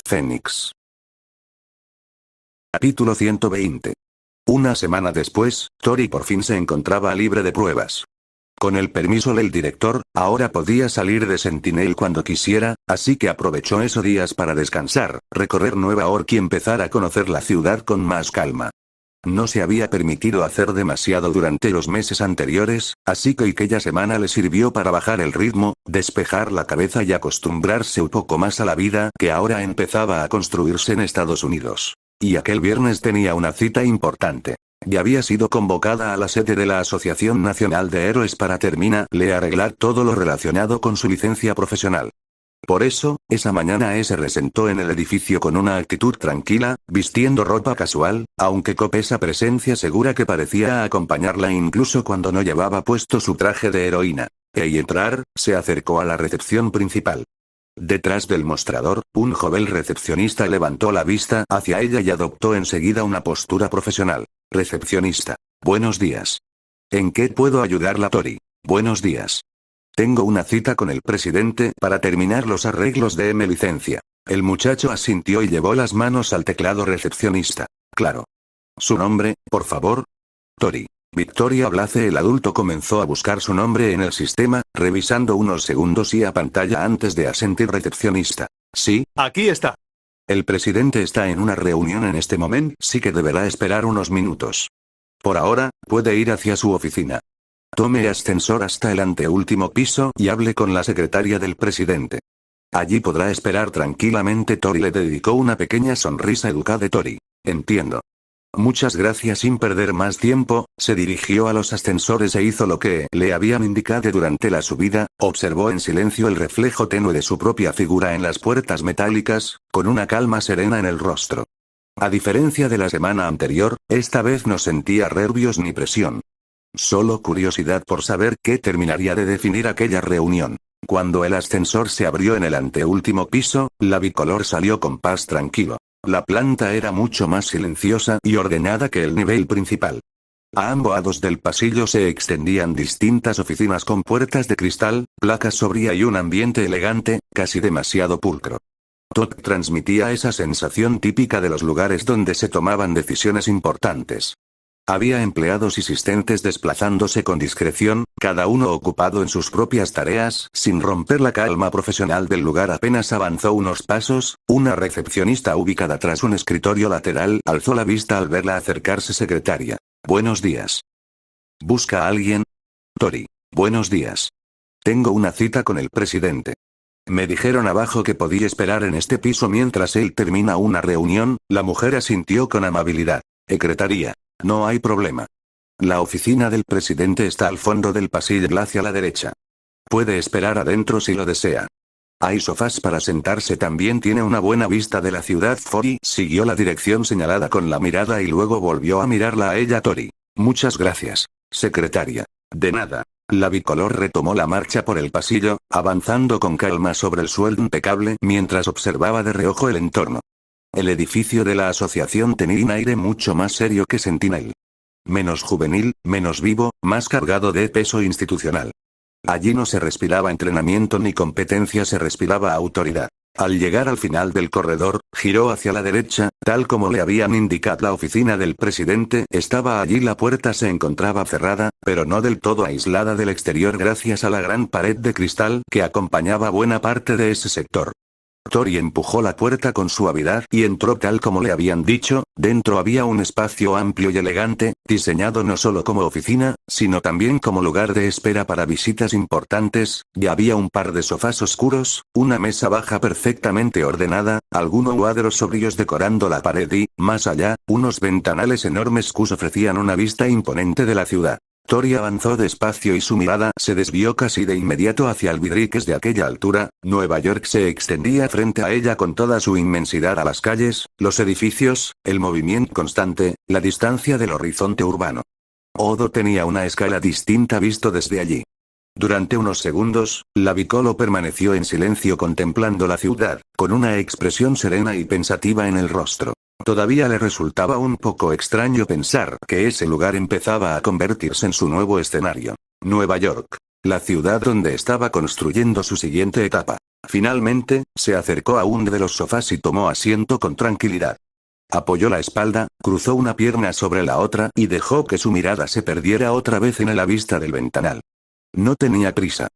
Phoenix. Capítulo 120. Una semana después, Tori por fin se encontraba libre de pruebas. Con el permiso del director, ahora podía salir de Sentinel cuando quisiera, así que aprovechó esos días para descansar, recorrer Nueva York y empezar a conocer la ciudad con más calma. No se había permitido hacer demasiado durante los meses anteriores, así que aquella semana le sirvió para bajar el ritmo, despejar la cabeza y acostumbrarse un poco más a la vida que ahora empezaba a construirse en Estados Unidos. Y aquel viernes tenía una cita importante. Y había sido convocada a la sede de la Asociación Nacional de Héroes para terminarle arreglar todo lo relacionado con su licencia profesional. Por eso, esa mañana se presentó en el edificio con una actitud tranquila, vistiendo ropa casual, aunque con esa presencia segura que parecía acompañarla incluso cuando no llevaba puesto su traje de heroína. Y entrar, se acercó a la recepción principal. Detrás del mostrador, un joven recepcionista levantó la vista hacia ella y adoptó enseguida una postura profesional. Recepcionista. Buenos días. ¿En qué puedo ayudarla, Tori? Buenos días. Tengo una cita con el presidente para terminar los arreglos de mi licencia. El muchacho asintió y llevó las manos al teclado recepcionista. Claro. ¿Su nombre, por favor? Tori. Victoria Blaze. El adulto comenzó a buscar su nombre en el sistema, revisando unos segundos y a pantalla antes de asentir. Recepcionista. Sí. Aquí está. El presidente está en una reunión en este momento, sí que deberá esperar unos minutos. Por ahora, puede ir hacia su oficina. Tome ascensor hasta el anteúltimo piso y hable con la secretaria del presidente. Allí podrá esperar tranquilamente. Tori le dedicó una pequeña sonrisa educada. Tori. Entiendo. Muchas gracias. Sin perder más tiempo, se dirigió a los ascensores e hizo lo que le habían indicado durante la subida, observó en silencio el reflejo tenue de su propia figura en las puertas metálicas, con una calma serena en el rostro. A diferencia de la semana anterior, esta vez no sentía nervios ni presión. Solo curiosidad por saber qué terminaría de definir aquella reunión. Cuando el ascensor se abrió en el anteúltimo piso, la bicolor salió con paz tranquilo. La planta era mucho más silenciosa y ordenada que el nivel principal. A ambos lados del pasillo se extendían distintas oficinas con puertas de cristal, placas sobria y un ambiente elegante, casi demasiado pulcro. Todo transmitía esa sensación típica de los lugares donde se tomaban decisiones importantes. Había empleados y asistentes desplazándose con discreción, cada uno ocupado en sus propias tareas, sin romper la calma profesional del lugar. Apenas avanzó unos pasos, una recepcionista ubicada tras un escritorio lateral alzó la vista al verla acercarse. Secretaria. Buenos días. ¿Busca a alguien? Tori. Buenos días. Tengo una cita con el presidente. Me dijeron abajo que podía esperar en este piso mientras él termina una reunión. La mujer asintió con amabilidad. Secretaría. No hay problema. La oficina del presidente está al fondo del pasillo hacia la derecha. Puede esperar adentro si lo desea. Hay sofás para sentarse. También tiene una buena vista de la ciudad. Tori siguió la dirección señalada con la mirada y luego volvió a mirarla a ella. Tori. Muchas gracias, secretaria. De nada. La bicolor retomó la marcha por el pasillo, avanzando con calma sobre el suelo impecable mientras observaba de reojo el entorno. El edificio de la asociación tenía un aire mucho más serio que Sentinel. Menos juvenil, menos vivo, más cargado de peso institucional. Allí no se respiraba entrenamiento ni competencia, se respiraba autoridad. Al llegar al final del corredor, giró hacia la derecha, tal como le habían indicado. La oficina del presidente estaba allí. La puerta se encontraba cerrada, pero no del todo aislada del exterior gracias a la gran pared de cristal que acompañaba buena parte de ese sector. Tori empujó la puerta con suavidad y entró tal como le habían dicho. Dentro había un espacio amplio y elegante, diseñado no solo como oficina, sino también como lugar de espera para visitas importantes, y había un par de sofás oscuros, una mesa baja perfectamente ordenada, algunos cuadros sobrios decorando la pared y, más allá, unos ventanales enormes que ofrecían una vista imponente de la ciudad. Tori avanzó despacio y su mirada se desvió casi de inmediato hacia el vidriques de aquella altura. Nueva York se extendía frente a ella con toda su inmensidad, a las calles, los edificios, el movimiento constante, la distancia del horizonte urbano. Todo tenía una escala distinta visto desde allí. Durante unos segundos, la bicolor permaneció en silencio contemplando la ciudad, con una expresión serena y pensativa en el rostro. Todavía le resultaba un poco extraño pensar que ese lugar empezaba a convertirse en su nuevo escenario. Nueva York. La ciudad donde estaba construyendo su siguiente etapa. Finalmente, se acercó a uno de los sofás y tomó asiento con tranquilidad. Apoyó la espalda, cruzó una pierna sobre la otra y dejó que su mirada se perdiera otra vez en la vista del ventanal. No tenía prisa.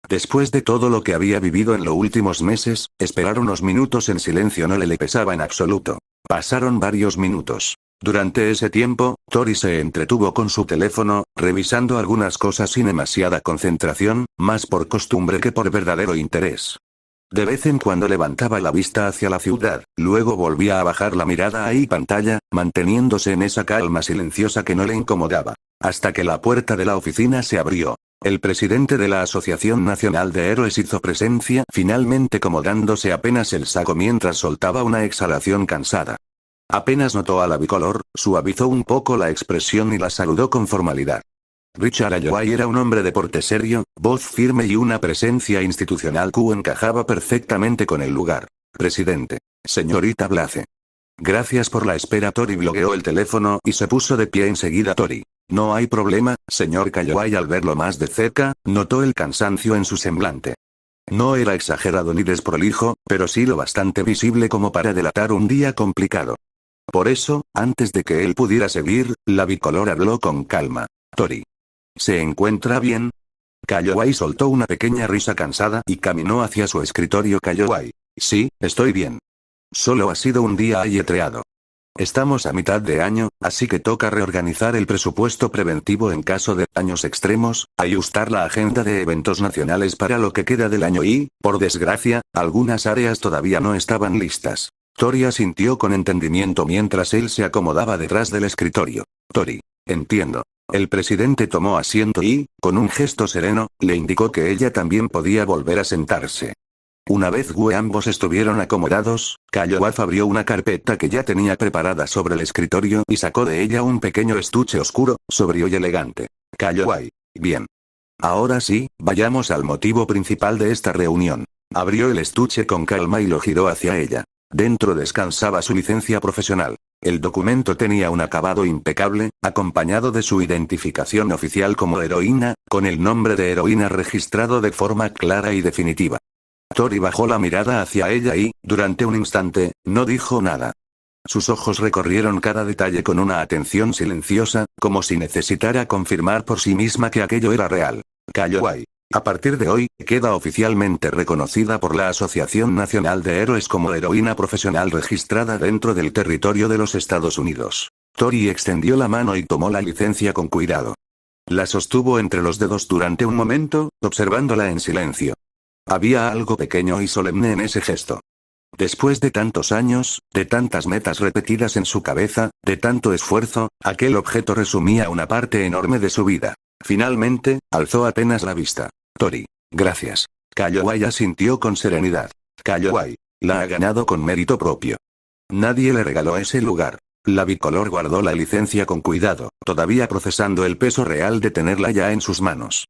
Después de todo lo que había vivido en los últimos meses, esperar unos minutos en silencio no le pesaba en absoluto. Pasaron varios minutos. Durante ese tiempo, Tori se entretuvo con su teléfono, revisando algunas cosas sin demasiada concentración, más por costumbre que por verdadero interés. De vez en cuando levantaba la vista hacia la ciudad, luego volvía a bajar la mirada a pantalla, manteniéndose en esa calma silenciosa que no le incomodaba. Hasta que la puerta de la oficina se abrió. El presidente de la Asociación Nacional de Héroes hizo presencia, finalmente acomodándose apenas el saco mientras soltaba una exhalación cansada. Apenas notó a la bicolor, suavizó un poco la expresión y la saludó con formalidad. Richard Ayoade era un hombre de porte serio, voz firme y una presencia institucional que encajaba perfectamente con el lugar. Presidente. Señorita Blaze. Gracias por la espera. Tori bloqueó el teléfono y se puso de pie enseguida. Tori. No hay problema, señor Ayoade. Al verlo más de cerca, notó el cansancio en su semblante. No era exagerado ni desprolijo, pero sí lo bastante visible como para delatar un día complicado. Por eso, antes de que él pudiera seguir, la bicolor habló con calma. Tori. ¿Se encuentra bien? Ayoade soltó una pequeña risa cansada y caminó hacia su escritorio. Ayoade. Sí, estoy bien. Solo ha sido un día ajetreado. Estamos a mitad de año, así que toca reorganizar el presupuesto preventivo en caso de daños extremos, ajustar la agenda de eventos nacionales para lo que queda del año y, por desgracia, algunas áreas todavía no estaban listas. Tori asintió con entendimiento mientras él se acomodaba detrás del escritorio. Tori. Entiendo. El presidente tomó asiento y, con un gesto sereno, le indicó que ella también podía volver a sentarse. Una vez ambos estuvieron acomodados, Ayoade abrió una carpeta que ya tenía preparada sobre el escritorio y sacó de ella un pequeño estuche oscuro, sobrio y elegante. Ayoade. Bien. Ahora sí, vayamos al motivo principal de esta reunión. Abrió el estuche con calma y lo giró hacia ella. Dentro descansaba su licencia profesional. El documento tenía un acabado impecable, acompañado de su identificación oficial como heroína, con el nombre de heroína registrado de forma clara y definitiva. Tori bajó la mirada hacia ella y, durante un instante, no dijo nada. Sus ojos recorrieron cada detalle con una atención silenciosa, como si necesitara confirmar por sí misma que aquello era real. Ayoade. A partir de hoy, queda oficialmente reconocida por la Asociación Nacional de Héroes como heroína profesional registrada dentro del territorio de los Estados Unidos. Tori extendió la mano y tomó la licencia con cuidado. La sostuvo entre los dedos durante un momento, observándola en silencio. Había algo pequeño y solemne en ese gesto. Después de tantos años, de tantas metas repetidas en su cabeza, de tanto esfuerzo, aquel objeto resumía una parte enorme de su vida. Finalmente, alzó apenas la vista. Tori. Gracias. Ayoade asintió con serenidad. Ayoade. La ha ganado con mérito propio. Nadie le regaló ese lugar. La bicolor guardó la licencia con cuidado, todavía procesando el peso real de tenerla ya en sus manos.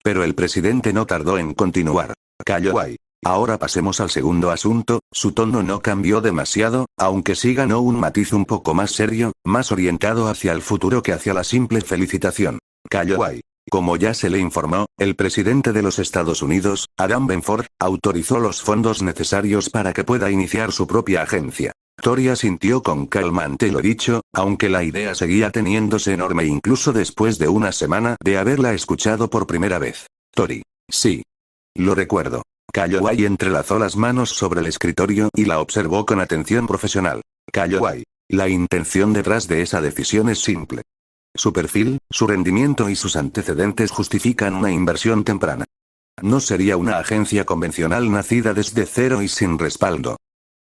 Pero el presidente no tardó en continuar. Ayoade. Ahora pasemos al segundo asunto. Su tono no cambió demasiado, aunque sí ganó un matiz un poco más serio, más orientado hacia el futuro que hacia la simple felicitación. Ayoade. Como ya se le informó, el presidente de los Estados Unidos, Adam Benford, autorizó los fondos necesarios para que pueda iniciar su propia agencia. Tori asintió con calma ante lo dicho, aunque la idea seguía teniéndose enorme incluso después de una semana de haberla escuchado por primera vez. Tori. Sí. Lo recuerdo. Ayoade entrelazó las manos sobre el escritorio y la observó con atención profesional. Ayoade. La intención detrás de esa decisión es simple. Su perfil, su rendimiento y sus antecedentes justifican una inversión temprana. No sería una agencia convencional nacida desde cero y sin respaldo.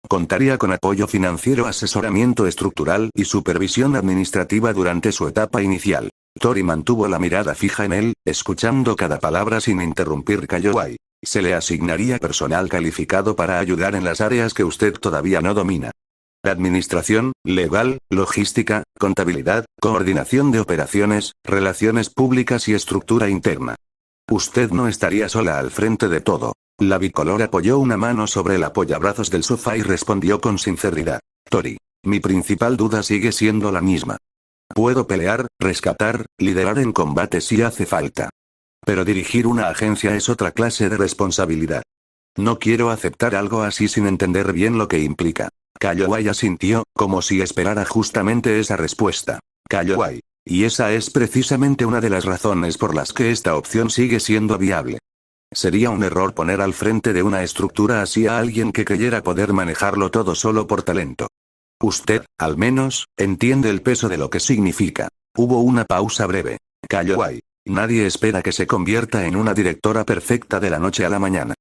Contaría con apoyo financiero, asesoramiento estructural y supervisión administrativa durante su etapa inicial. Tori mantuvo la mirada fija en él, escuchando cada palabra sin interrumpir. Ayoade. Se le asignaría personal calificado para ayudar en las áreas que usted todavía no domina. Administración, legal, logística, contabilidad, coordinación de operaciones, relaciones públicas y estructura interna. Usted no estaría sola al frente de todo. La bicolor apoyó una mano sobre el apoyabrazos del sofá y respondió con sinceridad. Tori. Mi principal duda sigue siendo la misma. Puedo pelear, rescatar, liderar en combate si hace falta. Pero dirigir una agencia es otra clase de responsabilidad. No quiero aceptar algo así sin entender bien lo que implica. Kalloway asintió, como si esperara justamente esa respuesta. Kalloway. Y esa es precisamente una de las razones por las que esta opción sigue siendo viable. Sería un error poner al frente de una estructura así a alguien que creyera poder manejarlo todo solo por talento. Usted, al menos, entiende el peso de lo que significa. Hubo una pausa breve. Kalloway. Nadie espera que se convierta en una directora perfecta de la noche a la mañana.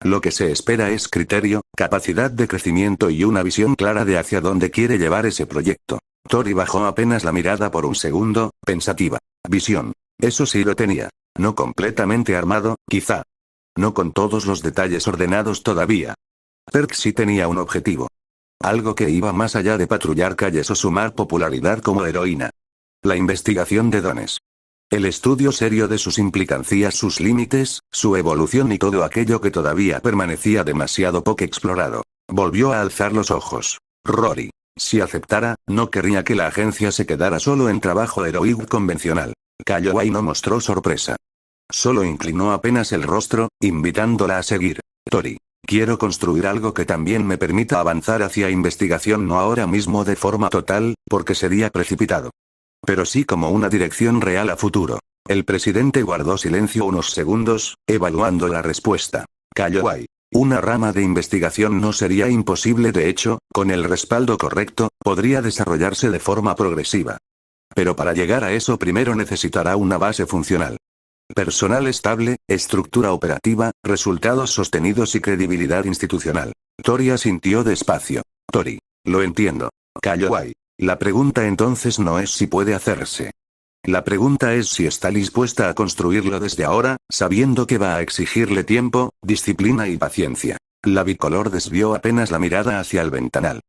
Lo que se espera es criterio, capacidad de crecimiento y una visión clara de hacia dónde quiere llevar ese proyecto. Tori bajó apenas la mirada por un segundo, pensativa. Visión. Eso sí lo tenía. No completamente armado, quizá. No con todos los detalles ordenados todavía. Perk sí tenía un objetivo. Algo que iba más allá de patrullar calles o sumar popularidad como heroína. La investigación de dones. El estudio serio de sus implicancias, sus límites, su evolución y todo aquello que todavía permanecía demasiado poco explorado. Volvió a alzar los ojos. Rory. Si aceptara, no querría que la agencia se quedara solo en trabajo heroico convencional. Kalloway no mostró sorpresa. Solo inclinó apenas el rostro, invitándola a seguir. Tori. Quiero construir algo que también me permita avanzar hacia investigación, no ahora mismo de forma total, porque sería precipitado. Pero sí como una dirección real a futuro. El presidente guardó silencio unos segundos, evaluando la respuesta. Kalloway. Una rama de investigación no sería imposible, de hecho, con el respaldo correcto, podría desarrollarse de forma progresiva. Pero para llegar a eso primero necesitará una base funcional. Personal estable, estructura operativa, resultados sostenidos y credibilidad institucional. Tori asintió despacio. Tori. Lo entiendo. Kalloway. La pregunta entonces no es si puede hacerse. La pregunta es si está dispuesta a construirlo desde ahora, sabiendo que va a exigirle tiempo, disciplina y paciencia. La bicolor desvió apenas la mirada hacia el ventanal.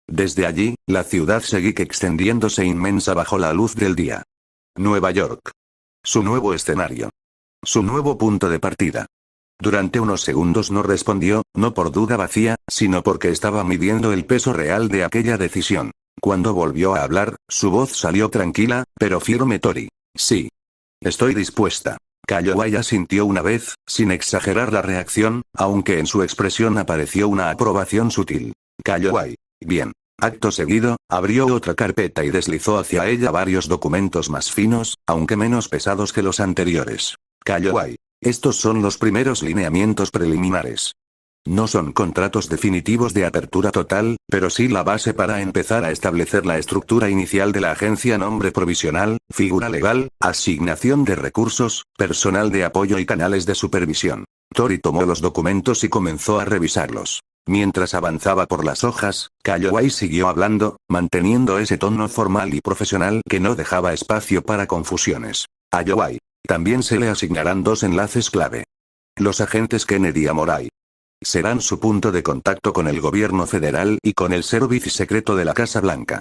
Desde allí, la ciudad seguía extendiéndose inmensa bajo la luz del día. Nueva York. Su nuevo escenario. Su nuevo punto de partida. Durante unos segundos no respondió, no por duda vacía, sino porque estaba midiendo el peso real de aquella decisión. Cuando volvió a hablar, su voz salió tranquila, pero firme. Tori. Sí. Estoy dispuesta. Kalloway asintió una vez, sin exagerar la reacción, aunque en su expresión apareció una aprobación sutil. Kalloway. Bien. Acto seguido, abrió otra carpeta y deslizó hacia ella varios documentos más finos, aunque menos pesados que los anteriores. Kalloway. Estos son los primeros lineamientos preliminares. No son contratos definitivos de apertura total, pero sí la base para empezar a establecer la estructura inicial de la agencia: nombre provisional, figura legal, asignación de recursos, personal de apoyo y canales de supervisión. Tori tomó los documentos y comenzó a revisarlos. Mientras avanzaba por las hojas, Kalloway siguió hablando, manteniendo ese tono formal y profesional que no dejaba espacio para confusiones. A Kalloway. También se le asignarán dos enlaces clave. Los agentes Kennedy y Amoray. Serán su punto de contacto con el gobierno federal y con el servicio secreto de la Casa Blanca.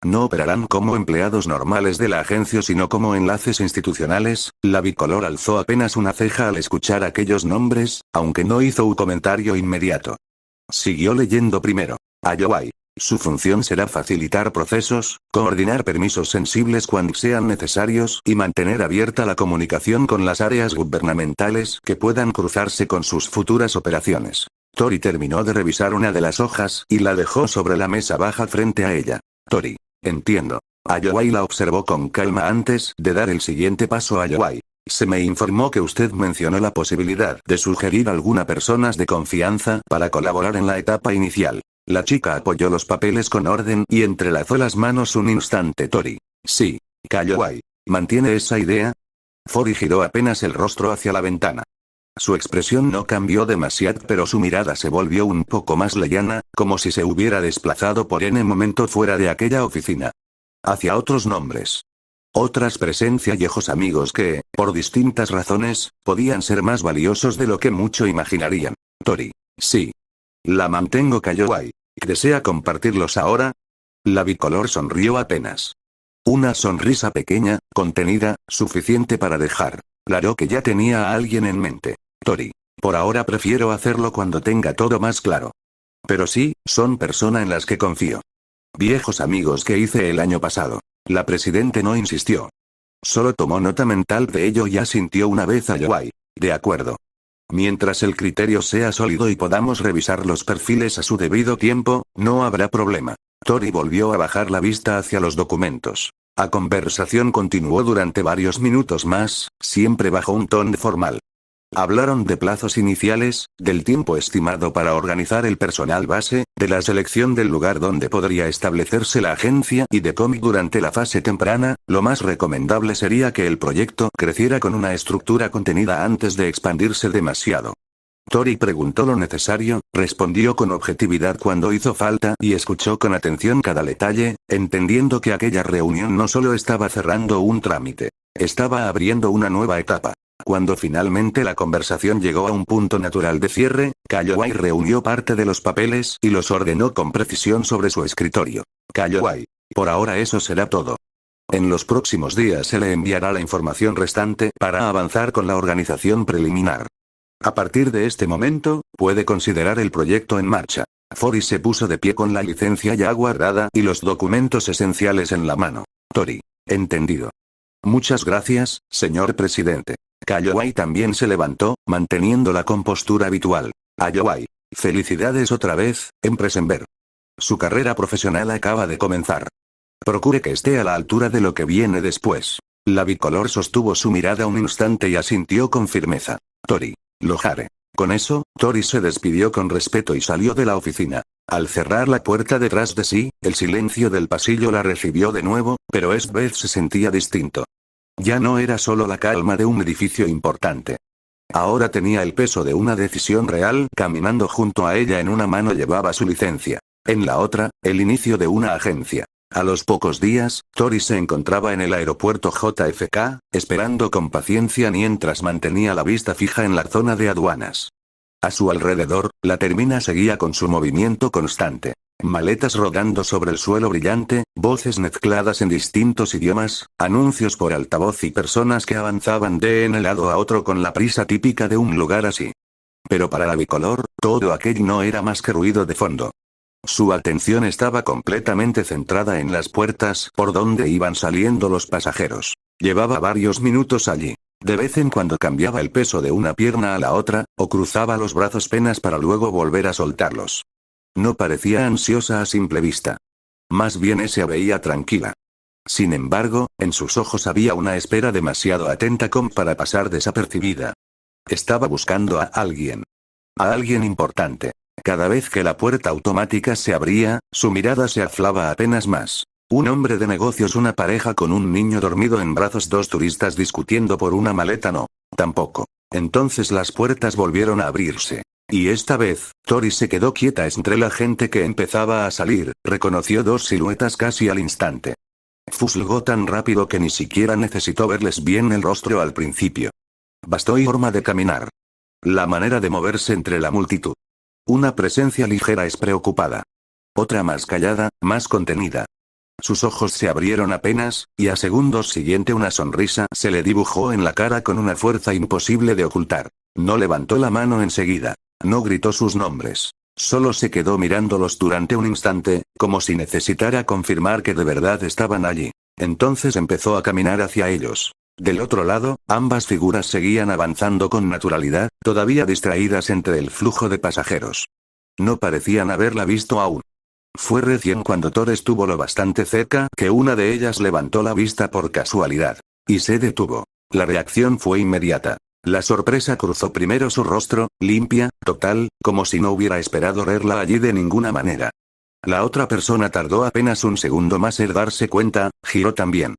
No operarán como empleados normales de la agencia sino como enlaces institucionales. La bicolor alzó apenas una ceja al escuchar aquellos nombres, aunque no hizo un comentario inmediato. Siguió leyendo primero. Kalloway. Su función será facilitar procesos, coordinar permisos sensibles cuando sean necesarios y mantener abierta la comunicación con las áreas gubernamentales que puedan cruzarse con sus futuras operaciones. Tori terminó de revisar una de las hojas y la dejó sobre la mesa baja frente a ella. Tori. Entiendo. Kalloway la observó con calma antes de dar el siguiente paso. Kalloway. Se me informó que usted mencionó la posibilidad de sugerir a algunas personas de confianza para colaborar en la etapa inicial. La chica apoyó los papeles con orden y entrelazó las manos un instante. Tori. Sí. Kalloway. ¿Mantiene esa idea? Tori giró apenas el rostro hacia la ventana. Su expresión no cambió demasiado, pero su mirada se volvió un poco más lejana, como si se hubiera desplazado por un momento fuera de aquella oficina. Hacia otros nombres. Otras presencias y viejos amigos que, por distintas razones, podían ser más valiosos de lo que mucho imaginarían. Tori. Sí. La mantengo. Kalloway. ¿Desea compartirlos ahora? La bicolor sonrió apenas. Una sonrisa pequeña, contenida, suficiente para dejar claro que ya tenía a alguien en mente. Tori. Por ahora prefiero hacerlo cuando tenga todo más claro. Pero sí, son personas en las que confío. Viejos amigos que hice el año pasado. La presidente no insistió. Solo tomó nota mental de ello y asintió una vez. Kalloway. De acuerdo. Mientras el criterio sea sólido y podamos revisar los perfiles a su debido tiempo, no habrá problema. Tori volvió a bajar la vista hacia los documentos. La conversación continuó durante varios minutos más, siempre bajo un tono formal. Hablaron de plazos iniciales, del tiempo estimado para organizar el personal base, de la selección del lugar donde podría establecerse la agencia y de cómo durante la fase temprana, lo más recomendable sería que el proyecto creciera con una estructura contenida antes de expandirse demasiado. Tori preguntó lo necesario, respondió con objetividad cuando hizo falta y escuchó con atención cada detalle, entendiendo que aquella reunión no solo estaba cerrando un trámite, estaba abriendo una nueva etapa. Cuando finalmente la conversación llegó a un punto natural de cierre, Kalloway reunió parte de los papeles y los ordenó con precisión sobre su escritorio. Kalloway. Por ahora eso será todo. En los próximos días se le enviará la información restante para avanzar con la organización preliminar. A partir de este momento, puede considerar el proyecto en marcha. Fori se puso de pie con la licencia ya guardada y los documentos esenciales en la mano. Tori. Entendido. Muchas gracias, señor presidente. Kalloway también se levantó, manteniendo la compostura habitual. Kalloway. Felicidades otra vez, Empresenber. Su carrera profesional acaba de comenzar. Procure que esté a la altura de lo que viene después. La bicolor sostuvo su mirada un instante y asintió con firmeza. Tori. Lo haré. Con eso, Tori se despidió con respeto y salió de la oficina. Al cerrar la puerta detrás de sí, el silencio del pasillo la recibió de nuevo, pero esta vez se sentía distinto. Ya no era solo la calma de un edificio importante. Ahora tenía el peso de una decisión real. Caminando junto a ella en una mano llevaba su licencia. En la otra, el inicio de una agencia. A los pocos días, Tori se encontraba en el aeropuerto JFK, esperando con paciencia mientras mantenía la vista fija en la zona de aduanas. A su alrededor, la termina seguía con su movimiento constante. Maletas rodando sobre el suelo brillante, voces mezcladas en distintos idiomas, anuncios por altavoz y personas que avanzaban de un lado a otro con la prisa típica de un lugar así. Pero para la bicolor, todo aquello no era más que ruido de fondo. Su atención estaba completamente centrada en las puertas por donde iban saliendo los pasajeros. Llevaba varios minutos allí. De vez en cuando cambiaba el peso de una pierna a la otra, o cruzaba los brazos apenas para luego volver a soltarlos. No parecía ansiosa a simple vista. Más bien se veía tranquila. Sin embargo, en sus ojos había una espera demasiado atenta como para pasar desapercibida. Estaba buscando a alguien. A alguien importante. Cada vez que la puerta automática se abría, su mirada se aflaba apenas más. Un hombre de negocios, una pareja con un niño dormido en brazos, dos turistas discutiendo por una maleta, no. Tampoco. Entonces las puertas volvieron a abrirse. Y esta vez, Tori se quedó quieta entre la gente que empezaba a salir, reconoció dos siluetas casi al instante. Fusilgó tan rápido que ni siquiera necesitó verles bien el rostro al principio. Bastó y forma de caminar. La manera de moverse entre la multitud. Una presencia ligera, despreocupada. Otra más callada, más contenida. Sus ojos se abrieron apenas, y a segundos siguiente una sonrisa se le dibujó en la cara con una fuerza imposible de ocultar. No levantó la mano enseguida. No gritó sus nombres. Solo se quedó mirándolos durante un instante, como si necesitara confirmar que de verdad estaban allí. Entonces empezó a caminar hacia ellos. Del otro lado, ambas figuras seguían avanzando con naturalidad, todavía distraídas entre el flujo de pasajeros. No parecían haberla visto aún. Fue recién cuando Thor estuvo lo bastante cerca que una de ellas levantó la vista por casualidad. Y se detuvo. La reacción fue inmediata. La sorpresa cruzó primero su rostro, limpia, total, como si no hubiera esperado verla allí de ninguna manera. La otra persona tardó apenas un segundo más en darse cuenta, giró también.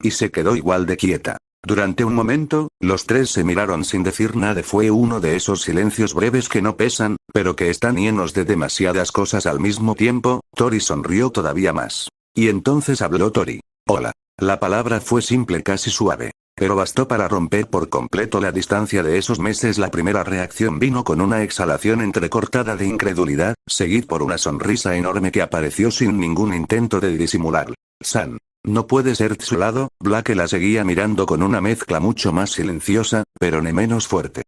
Y se quedó igual de quieta. Durante un momento, los tres se miraron sin decir nada. Fue uno de esos silencios breves que no pesan, pero que están llenos de demasiadas cosas al mismo tiempo. Tori sonrió todavía más. Y entonces habló Tori. Hola. La palabra fue simple, casi suave. Pero bastó para romper por completo la distancia de esos meses. La primera reacción vino con una exhalación entrecortada de incredulidad, seguida por una sonrisa enorme que apareció sin ningún intento de disimular. San. No puede ser su lado. Blake la seguía mirando con una mezcla mucho más silenciosa, pero no menos fuerte.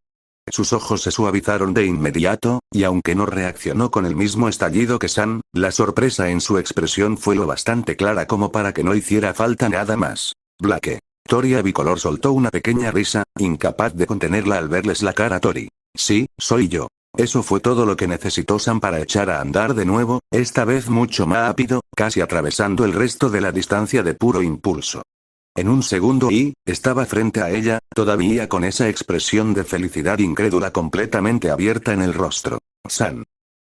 Sus ojos se suavizaron de inmediato, y aunque no reaccionó con el mismo estallido que San, la sorpresa en su expresión fue lo bastante clara como para que no hiciera falta nada más. Blake. Tori bicolor soltó una pequeña risa, incapaz de contenerla al verles la cara a Tori. Sí, soy yo. Eso fue todo lo que necesitó Sam para echar a andar de nuevo, esta vez mucho más rápido, casi atravesando el resto de la distancia de puro impulso. En un segundo y, estaba frente a ella, todavía con esa expresión de felicidad incrédula completamente abierta en el rostro. Sam.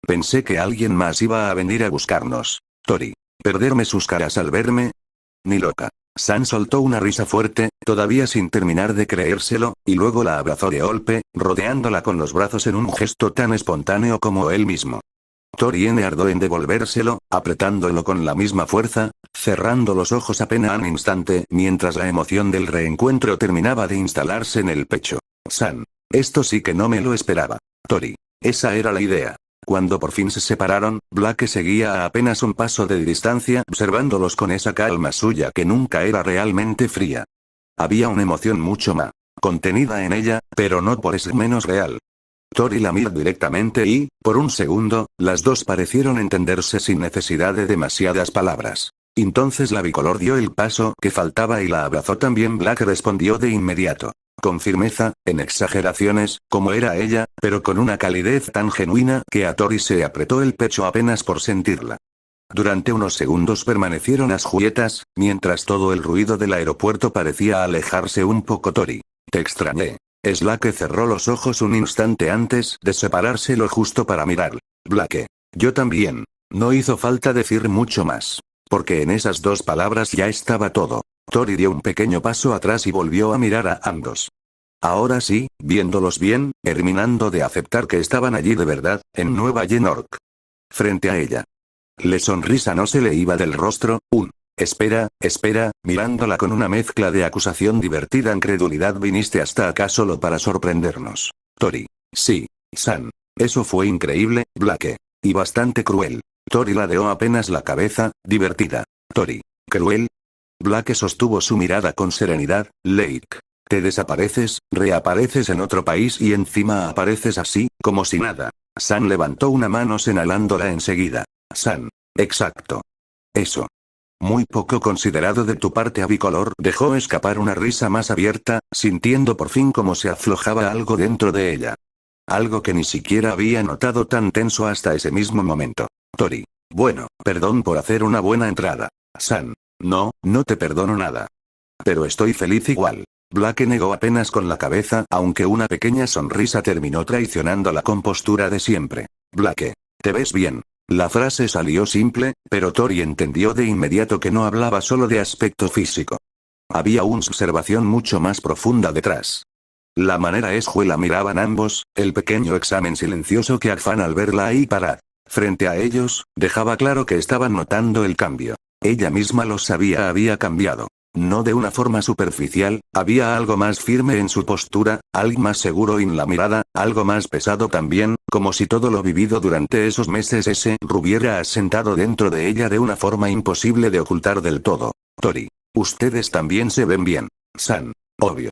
Pensé que alguien más iba a venir a buscarnos. Tori. ¿Perderme sus caras al verme? Ni loca. Sam soltó una risa fuerte, todavía sin terminar de creérselo, y luego la abrazó de golpe, rodeándola con los brazos en un gesto tan espontáneo como él mismo. Tori ardó en devolvérselo, apretándolo con la misma fuerza, cerrando los ojos apenas un instante, mientras la emoción del reencuentro terminaba de instalarse en el pecho. Sam. Esto sí que no me lo esperaba. Tori. Esa era la idea. Cuando por fin se separaron, Blake seguía a apenas un paso de distancia observándolos con esa calma suya que nunca era realmente fría. Había una emoción mucho más contenida en ella, pero no por eso menos real. Tori la miró directamente y, por un segundo, las dos parecieron entenderse sin necesidad de demasiadas palabras. Entonces la bicolor dio el paso que faltaba y la abrazó también. Blake respondió de inmediato. Con firmeza, en exageraciones, como era ella, pero con una calidez tan genuina que a Tori se apretó el pecho apenas por sentirla. Durante unos segundos permanecieron a juguetas, mientras todo el ruido del aeropuerto parecía alejarse un poco. Tori. Te extrañé. Blake cerró los ojos un instante antes de separarse lo justo para mirar. Blake. Yo también. No hizo falta decir mucho más. Porque en esas dos palabras ya estaba todo. Tori dio un pequeño paso atrás y volvió a mirar a ambos. Ahora sí, viéndolos bien, terminando de aceptar que estaban allí de verdad, en Nueva York. Frente a ella. La sonrisa no se le iba del rostro, espera, mirándola con una mezcla de acusación divertida e incredulidad. Viniste hasta acá solo para sorprendernos. Tori. Sí, Sam. Eso fue increíble, Blake. Y bastante cruel. Tori ladeó apenas la cabeza, divertida. Tori. ¿Cruel? Blake sostuvo su mirada con serenidad. Lake. Te desapareces, reapareces en otro país y encima apareces así, como si nada. Sam levantó una mano señalándola enseguida. Sam. Exacto. Eso. Muy poco considerado de tu parte. A bicolor dejó escapar una risa más abierta, sintiendo por fin como se aflojaba algo dentro de ella. Algo que ni siquiera había notado tan tenso hasta ese mismo momento. Tori. Bueno, perdón por hacer una buena entrada. Sam. No, no te perdono nada. Pero estoy feliz igual. Blake negó apenas con la cabeza, aunque una pequeña sonrisa terminó traicionando la compostura de siempre. Blake. Te ves bien. La frase salió simple, pero Tori entendió de inmediato que no hablaba solo de aspecto físico. Había una observación mucho más profunda detrás. La manera la miraban ambos, el pequeño examen silencioso que afán al verla ahí parada frente a ellos, dejaba claro que estaban notando el cambio. Ella misma lo sabía, había cambiado. No de una forma superficial, había algo más firme en su postura, algo más seguro en la mirada, algo más pesado también, como si todo lo vivido durante esos meses hubiera asentado dentro de ella de una forma imposible de ocultar del todo. Tori. Ustedes también se ven bien. Sam. Obvio.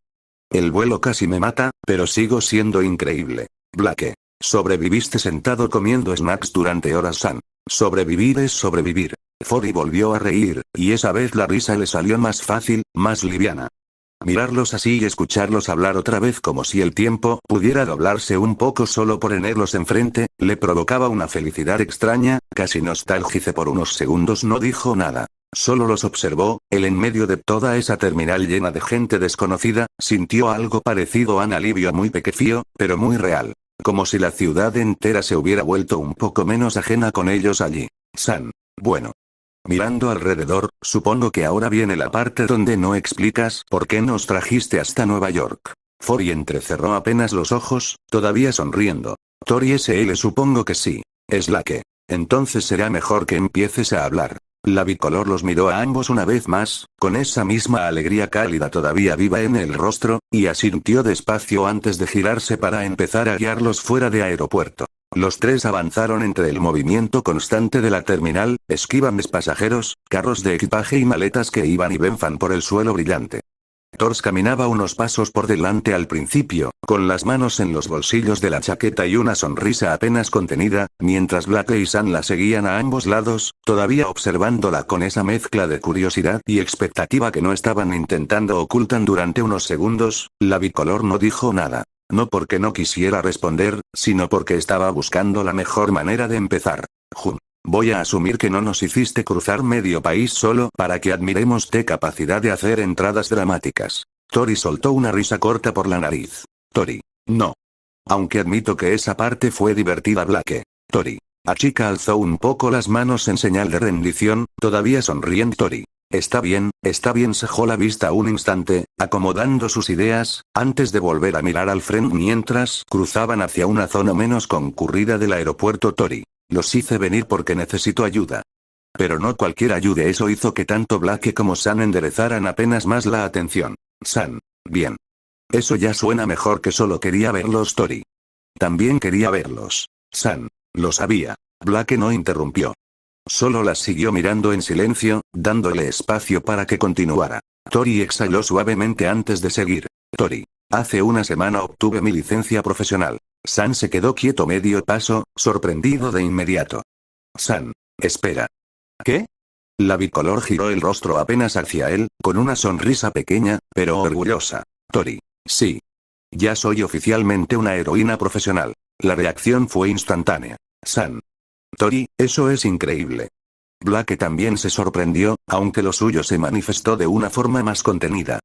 El vuelo casi me mata, pero sigo siendo increíble. Blake. Sobreviviste sentado comiendo snacks durante horas. Sam. Sobrevivir es sobrevivir. Tori volvió a reír, y esa vez la risa le salió más fácil, más liviana. Mirarlos así y escucharlos hablar otra vez como si el tiempo pudiera doblarse un poco solo por tenerlos enfrente, le provocaba una felicidad extraña, casi nostálgica. Por unos segundos no dijo nada. Solo los observó, él en medio de toda esa terminal llena de gente desconocida, sintió algo parecido a un alivio muy pequeño, pero muy real. Como si la ciudad entera se hubiera vuelto un poco menos ajena con ellos allí. Sam. Bueno. Mirando alrededor, supongo que ahora viene la parte donde no explicas por qué nos trajiste hasta Nueva York. Tori entrecerró apenas los ojos, todavía sonriendo. Tori supongo que sí. Es la que. Entonces será mejor que empieces a hablar. La bicolor los miró a ambos una vez más, con esa misma alegría cálida todavía viva en el rostro, y asintió despacio antes de girarse para empezar a guiarlos fuera de aeropuerto. Los tres avanzaron entre el movimiento constante de la terminal, esquivan pasajeros, carros de equipaje y maletas que iban y venían por el suelo brillante. Tors caminaba unos pasos por delante al principio, con las manos en los bolsillos de la chaqueta y una sonrisa apenas contenida, mientras Blake y Sam la seguían a ambos lados, todavía observándola con esa mezcla de curiosidad y expectativa que no estaban intentando ocultar. Durante unos segundos, la bicolor no dijo nada. No porque no quisiera responder, sino porque estaba buscando la mejor manera de empezar. Voy a asumir que no nos hiciste cruzar medio país solo para que admiremos tu capacidad de hacer entradas dramáticas. Tori soltó una risa corta por la nariz. Tori. No. Aunque admito que esa parte fue divertida. Blake. Tori. Achika alzó un poco las manos en señal de rendición, todavía sonriendo. Tori. Está bien, cejó la vista un instante, acomodando sus ideas, antes de volver a mirar al frente mientras cruzaban hacia una zona menos concurrida del aeropuerto. Tori. Los hice venir porque necesito ayuda. Pero no cualquier ayuda. Eso hizo que tanto Blake como San enderezaran apenas más la atención. San. Bien. Eso ya suena mejor que solo quería verlos. Tori. También quería verlos. San. Lo sabía. Blake no interrumpió. Solo las siguió mirando en silencio, dándole espacio para que continuara. Tori exhaló suavemente antes de seguir. Tori. Hace una semana obtuve mi licencia profesional. San se quedó quieto medio paso, sorprendido de inmediato. San. Espera. ¿Qué? La bicolor giró el rostro apenas hacia él, con una sonrisa pequeña, pero orgullosa. Tori. Sí. Ya soy oficialmente una heroína profesional. La reacción fue instantánea. San. Tori, eso es increíble. Blake también se sorprendió, aunque lo suyo se manifestó de una forma más contenida.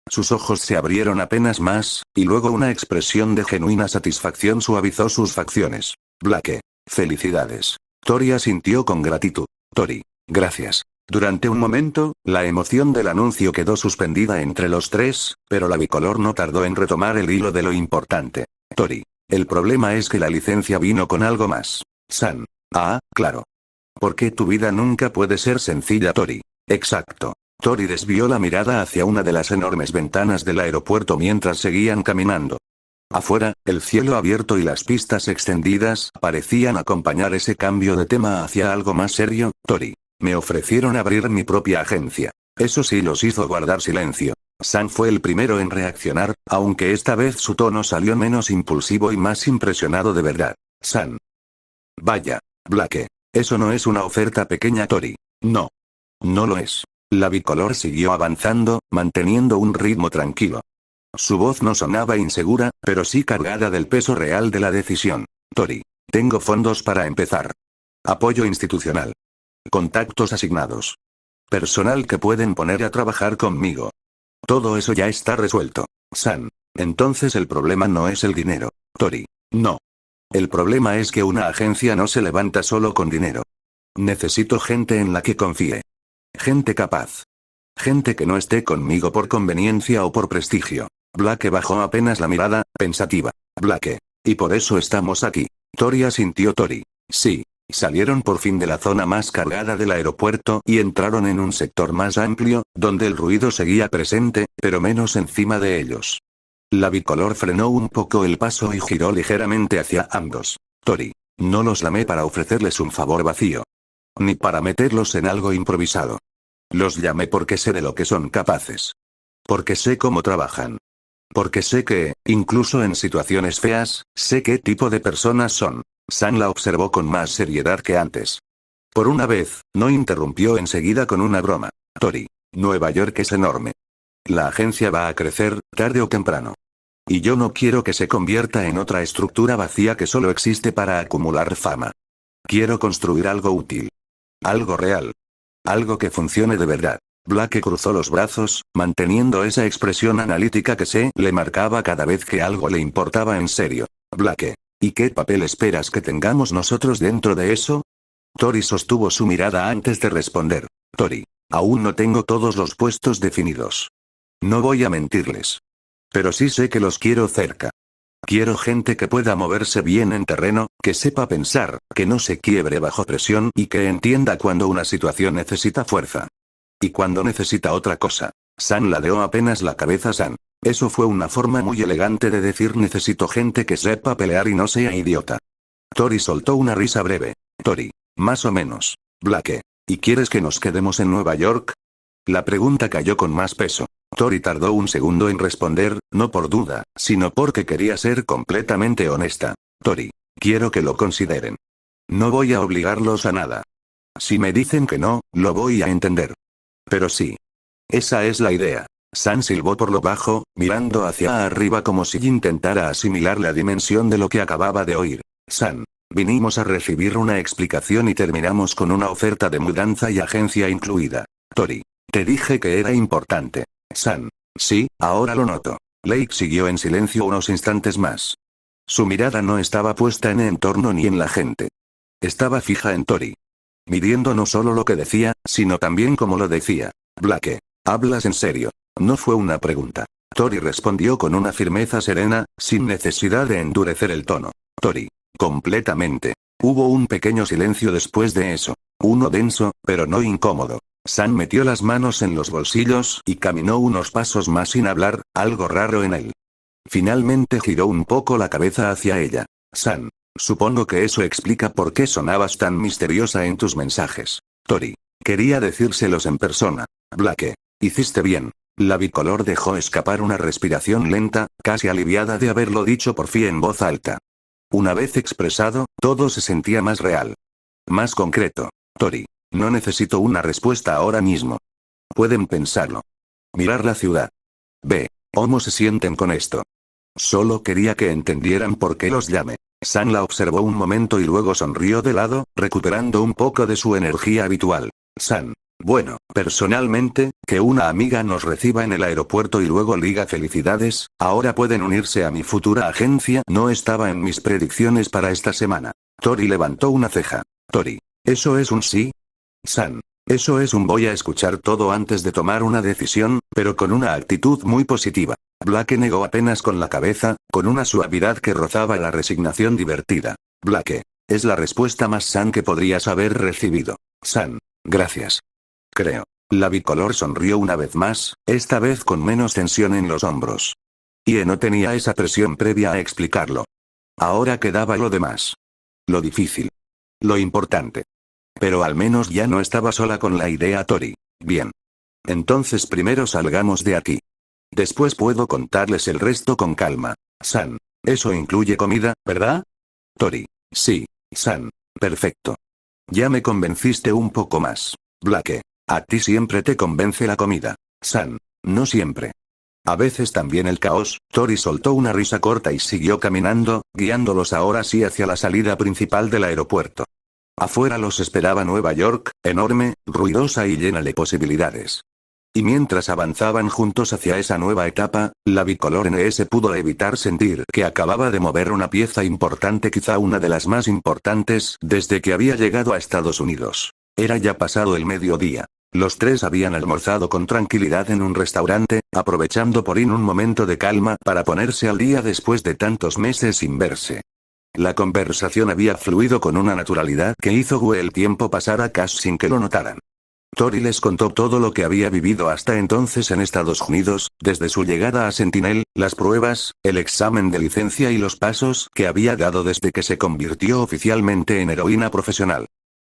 Sus ojos se abrieron apenas más, y luego una expresión de genuina satisfacción suavizó sus facciones. Blake. Felicidades. Tori asintió con gratitud. Tori. Gracias. Durante un momento, la emoción del anuncio quedó suspendida entre los tres, pero la bicolor no tardó en retomar el hilo de lo importante. Tori. El problema es que la licencia vino con algo más. San. Ah, claro. ¿Por qué tu vida nunca puede ser sencilla? Tori. Exacto. Tori desvió la mirada hacia una de las enormes ventanas del aeropuerto mientras seguían caminando. Afuera, el cielo abierto y las pistas extendidas parecían acompañar ese cambio de tema hacia algo más serio. Tori. Me ofrecieron abrir mi propia agencia. Eso sí los hizo guardar silencio. San fue el primero en reaccionar, aunque esta vez su tono salió menos impulsivo y más impresionado de verdad. San. Vaya. Blake. Eso no es una oferta pequeña. Tori. No. No lo es. La bicolor siguió avanzando, manteniendo un ritmo tranquilo. Su voz no sonaba insegura, pero sí cargada del peso real de la decisión. Tori. Tengo fondos para empezar. Apoyo institucional. Contactos asignados. Personal que pueden poner a trabajar conmigo. Todo eso ya está resuelto. San. Entonces el problema no es el dinero. Tori. No. El problema es que una agencia no se levanta solo con dinero. Necesito gente en la que confíe. Gente capaz. Gente que no esté conmigo por conveniencia o por prestigio. Blake bajó apenas la mirada, pensativa. Blake. Y por eso estamos aquí. Tori asintió. Tori. Sí. Salieron por fin de la zona más cargada del aeropuerto y entraron en un sector más amplio, donde el ruido seguía presente, pero menos encima de ellos. La bicolor frenó un poco el paso y giró ligeramente hacia ambos. Tori. No los llamé para ofrecerles un favor vacío. Ni para meterlos en algo improvisado. Los llamé porque sé de lo que son capaces. Porque sé cómo trabajan. Porque sé que, incluso en situaciones feas, sé qué tipo de personas son. San la observó con más seriedad que antes. Por una vez, no interrumpió enseguida con una broma. Tori. Nueva York es enorme. La agencia va a crecer, tarde o temprano. Y yo no quiero que se convierta en otra estructura vacía que solo existe para acumular fama. Quiero construir algo útil. Algo real. Algo que funcione de verdad. Blake cruzó los brazos, manteniendo esa expresión analítica que se le marcaba cada vez que algo le importaba en serio. Blake. ¿Y qué papel esperas que tengamos nosotros dentro de eso? Tori sostuvo su mirada antes de responder. Tori. Aún no tengo todos los puestos definidos. No voy a mentirles. Pero sí sé que los quiero cerca. Quiero gente que pueda moverse bien en terreno, que sepa pensar, que no se quiebre bajo presión y que entienda cuando una situación necesita fuerza. Y cuando necesita otra cosa. San ladeó apenas la cabeza. San. Eso fue una forma muy elegante de decir necesito gente que sepa pelear y no sea idiota. Tori soltó una risa breve. Tori. Más o menos. Blake. ¿Y quieres que nos quedemos en Nueva York? La pregunta cayó con más peso. Tori tardó un segundo en responder, no por duda, sino porque quería ser completamente honesta. Tori. Quiero que lo consideren. No voy a obligarlos a nada. Si me dicen que no, lo voy a entender. Pero sí. Esa es la idea. San silbó por lo bajo, mirando hacia arriba como si intentara asimilar la dimensión de lo que acababa de oír. San. Vinimos a recibir una explicación y terminamos con una oferta de mudanza y agencia incluida. Tori. Te dije que era importante. San. Sí, ahora lo noto. Lake siguió en silencio unos instantes más. Su mirada no estaba puesta en el entorno ni en la gente. Estaba fija en Tori. Midiendo no solo lo que decía, sino también cómo lo decía. Blake. ¿Hablas en serio? No fue una pregunta. Tori respondió con una firmeza serena, sin necesidad de endurecer el tono. Tori. Completamente. Hubo un pequeño silencio después de eso. Uno denso, pero no incómodo. San metió las manos en los bolsillos y caminó unos pasos más sin hablar, algo raro en él. Finalmente giró un poco la cabeza hacia ella. San. Supongo que eso explica por qué sonabas tan misteriosa en tus mensajes. Tori. Quería decírselos en persona. Blake. Hiciste bien. La bicolor dejó escapar una respiración lenta, casi aliviada de haberlo dicho por fin en voz alta. Una vez expresado, todo se sentía más real. Más concreto. Tori. No necesito una respuesta ahora mismo. Pueden pensarlo. Mirar la ciudad. Ve. ¿Cómo se sienten con esto? Solo quería que entendieran por qué los llamé. San la observó un momento y luego sonrió de lado, recuperando un poco de su energía habitual. San. Bueno, personalmente, que una amiga nos reciba en el aeropuerto y luego diga felicidades, ahora pueden unirse a mi futura agencia, no estaba en mis predicciones para esta semana. Tori levantó una ceja. Tori. ¿Eso es un sí? San. Eso es un voy a escuchar todo antes de tomar una decisión, pero con una actitud muy positiva. Blake negó apenas con la cabeza, con una suavidad que rozaba la resignación divertida. Blake. Es la respuesta más San que podrías haber recibido. San. Gracias. Creo. La bicolor sonrió una vez más, esta vez con menos tensión en los hombros. Y no tenía esa presión previa a explicarlo. Ahora quedaba lo demás. Lo difícil. Lo importante. Pero al menos ya no estaba sola con la idea Tori. Bien. Entonces primero salgamos de aquí. Después puedo contarles el resto con calma. San. Eso incluye comida, ¿verdad? Tori. Sí, San. Perfecto. Ya me convenciste un poco más. Blake. A ti siempre te convence la comida. San. No siempre. A veces también el caos. Tori soltó una risa corta y siguió caminando, guiándolos ahora sí hacia la salida principal del aeropuerto. Afuera los esperaba Nueva York, enorme, ruidosa y llena de posibilidades. Y mientras avanzaban juntos hacia esa nueva etapa, la bicolor NS pudo evitar sentir que acababa de mover una pieza importante, quizá una de las más importantes, desde que había llegado a Estados Unidos. Era ya pasado el mediodía. Los tres habían almorzado con tranquilidad en un restaurante, aprovechando por fin un momento de calma para ponerse al día después de tantos meses sin verse. La conversación había fluido con una naturalidad que hizo que el tiempo pasara casi sin que lo notaran. Tori les contó todo lo que había vivido hasta entonces en Estados Unidos, desde su llegada a Sentinel, las pruebas, el examen de licencia y los pasos que había dado desde que se convirtió oficialmente en heroína profesional.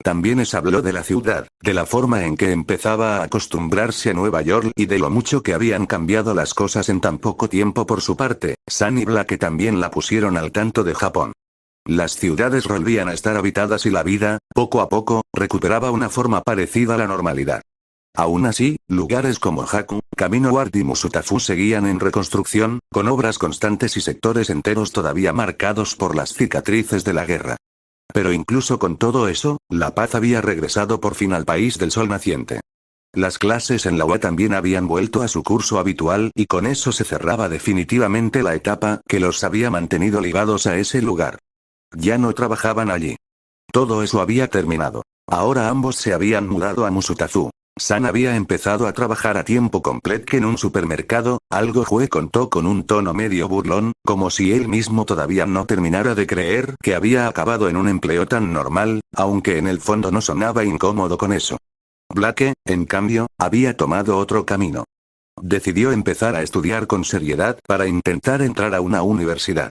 También les habló de la ciudad, de la forma en que empezaba a acostumbrarse a Nueva York y de lo mucho que habían cambiado las cosas en tan poco tiempo por su parte. San y Blake también la pusieron al tanto de Japón. Las ciudades volvían a estar habitadas y la vida, poco a poco, recuperaba una forma parecida a la normalidad. Aún así, lugares como Haku, Camino Ward y Musutafu seguían en reconstrucción, con obras constantes y sectores enteros todavía marcados por las cicatrices de la guerra. Pero incluso con todo eso, la paz había regresado por fin al país del sol naciente. Las clases en la UA también habían vuelto a su curso habitual y con eso se cerraba definitivamente la etapa que los había mantenido ligados a ese lugar. Ya no trabajaban allí. Todo eso había terminado. Ahora ambos se habían mudado a Musutafu. San había empezado a trabajar a tiempo completo en un supermercado, algo Jue contó con un tono medio burlón, como si él mismo todavía no terminara de creer que había acabado en un empleo tan normal, aunque en el fondo no sonaba incómodo con eso. Blake, en cambio, había tomado otro camino. Decidió empezar a estudiar con seriedad para intentar entrar a una universidad.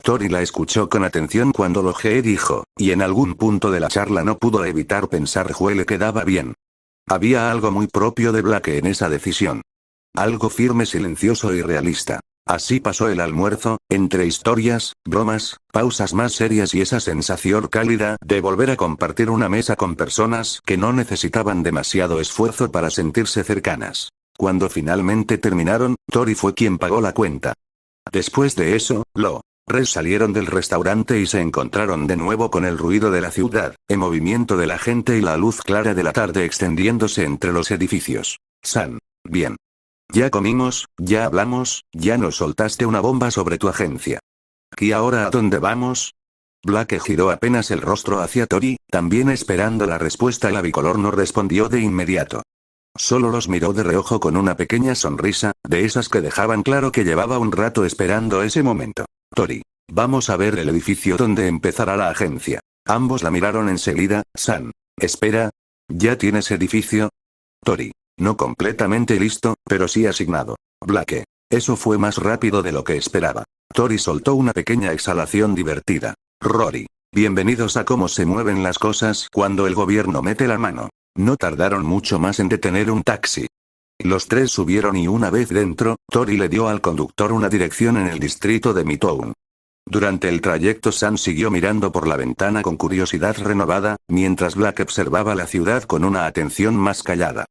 Tori la escuchó con atención cuando lo que dijo, y en algún punto de la charla no pudo evitar pensar Jue le quedaba bien. Había algo muy propio de Blake en esa decisión. Algo firme, silencioso y realista. Así pasó el almuerzo, entre historias, bromas, pausas más serias y esa sensación cálida de volver a compartir una mesa con personas que no necesitaban demasiado esfuerzo para sentirse cercanas. Cuando finalmente terminaron, Tori fue quien pagó la cuenta. Después de eso, Res salieron del restaurante y se encontraron de nuevo con el ruido de la ciudad, el movimiento de la gente y la luz clara de la tarde extendiéndose entre los edificios. San. Bien. Ya comimos, ya hablamos, ya nos soltaste una bomba sobre tu agencia. ¿Y ahora a dónde vamos? Blake giró apenas el rostro hacia Tori, también esperando la respuesta. La bicolor no respondió de inmediato. Solo los miró de reojo con una pequeña sonrisa, de esas que dejaban claro que llevaba un rato esperando ese momento. Tori. Vamos a ver el edificio donde empezará la agencia. Ambos la miraron enseguida. San. Espera. ¿Ya tienes edificio? Tori. No completamente listo, pero sí asignado. Blake. Eso fue más rápido de lo que esperaba. Tori soltó una pequeña exhalación divertida. Rory. Bienvenidos a cómo se mueven las cosas cuando el gobierno mete la mano. No tardaron mucho más en detener un taxi. Los tres subieron y una vez dentro, Tori le dio al conductor una dirección en el distrito de Midtown. Durante el trayecto Sam siguió mirando por la ventana con curiosidad renovada, mientras Blake observaba la ciudad con una atención más callada.